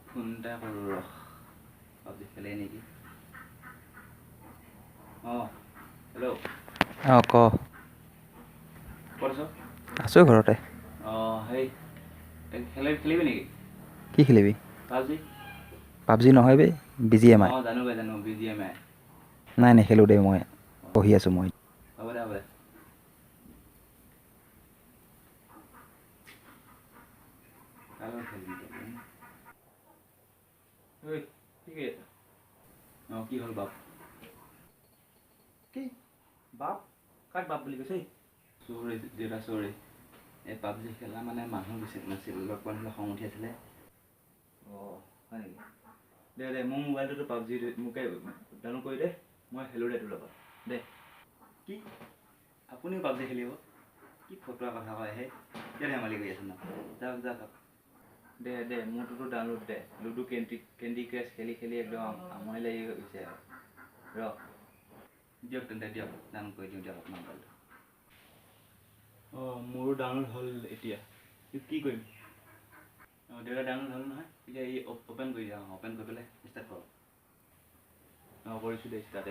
ফোনটা কৰোঁ ৰখ পাবজি খেলে নেকি হেল্ল' ক ক'ত আছ আছোঁ ঘৰতে হেই খেলিবি নেকি কি খেলিবি পাবজি পাবজি নহয় বে BGMI জানো BGMI নাই নেখেলোঁ দেই মই পঢ়ি আছোঁ মই হ'ব দে কি হ'ল বাপ কি বাপ কাক বাপ বুলি কৈছে চৰি দেউতা চৰি এই পাবজি খেলা মানে মানুহ বেছি নাছিল লগ পোৱা নাছিলে খং উঠি আছিলে হয় নেকি দে মোৰ মোবাইলটোতো পাবজি মোকে ডাউনলোড কৰি দে মই খেলোঁ দে তোৰ লগত দে কি আপুনিও পাবজি খেলিব কি ফটোৱা কথা কয় সেই কিয় ধেমালি কৰি আছে ন যাওক দে মোৰটোতো ডাউনলোড দে লুডু কেণ্ডি ক্ৰাছ খেলি একদম আমনি লাগি গৈছে আৰু দিয়ক তেন্তে দিয়ক ডাউনলোড কৰি দিওঁ দিয়ক আপোনাৰ মোবাইলটো মোৰো ডাউনলোড হ'ল এতিয়া কি কৰিম দেউতা ডাউনলোড হ'ল নহয় এতিয়া এই অ'পেন কৰি দিয়া অ'পেন কৰি পেলাই ষ্টাৰ্ট কৰক কৰিছোঁ দে ষ্টাৰ্ট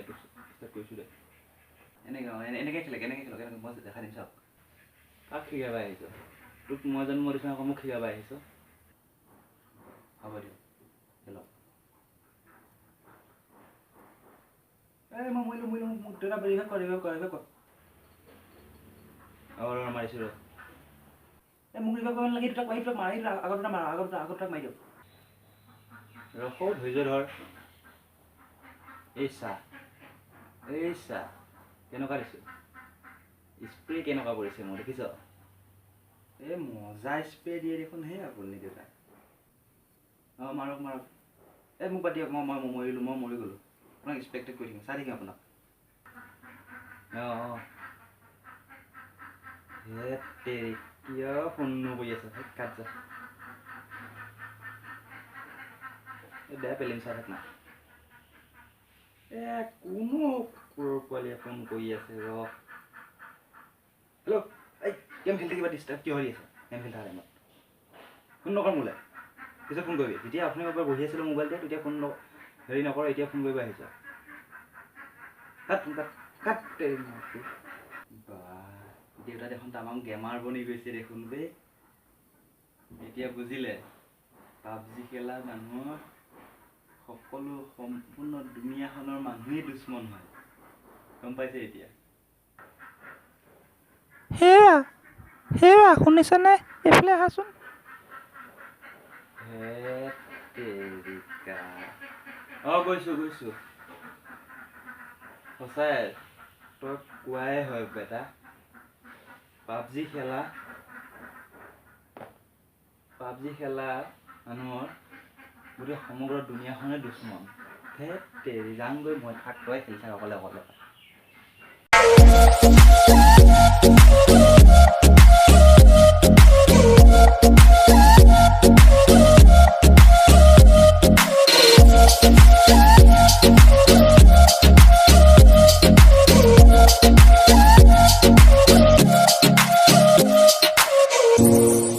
কৰিছোঁ দে এনেকৈ খেলে কেনেকৈ মই দেখা দিম চাওক কাক শিকাব আহিছ তোক মই জন্ম দিছোঁ আকৌ মোক শিকাব আহিছ হ'ব দিয়ক খেলক মই মৰিলোঁ মোক দেউতা ৰিভাইভ কৰ মাৰিছোঁ ৰ মোক ৰিভাইভ কৰিব নালাগে দুটাক মাৰি দিয়ক আগত দুটা মাৰ আগত মাৰি দিয়ক ৰখৌ ধৈৰ্য ধৰ এই চাহ কেনেকুৱা দিছোঁ স্প্ৰে কেনেকুৱা কৰিছে মই দেখিছ এই মজা স্প্ৰে দিয়ে দেখোন হে আপুনি দেউতা মাৰক এই মোক বাদ দিয়ক মই মৰি গ'লোঁ আপোনাক এক্সপেক্টেড কৰি থাকিম চাই থাকিম আপোনাক কিয় ফোন কৰি আছে কাট যা বেয়া পেলিম চাই থাক না কোনো পোৱালীয়ে ফোন কৰি আছে ৰ হেল্ল' এই গেম খেলি কিবা ডিষ্টাৰ্ব কিয় হৈ আছে গেম খেলি থকা টাইমত ফোন নকৰ মোলৈ পিছত ফোন কৰিবি যেতিয়া আপুনি এবাৰ বহি আছিলোঁ মোবাইলতে তেতিয়া ফোন হেৰি নকৰ এতিয়া ফোন কৰিব আহিছ কাট দেউতা দেখোন তামাম গেমাৰ বনি গৈছে দেখোন বে এতিয়া বুজিলে পাবজি খেলা মানুহৰ সকলো সম্পূৰ্ণ দুনিয়াখনৰ মানুহেই দুশ্মন হয় গম পাইছে এতিয়া হেৰা শুনিছনে এইফালে আহাচোন গৈছোঁ সঁচাই তই কোৱাই হয় বেটা পাবজি খেলা মানুহৰ গোটেই সমগ্ৰ দুনিয়াখনে দুশ্মন যাং গৈ মই থাক তই খেলি থাক অকলে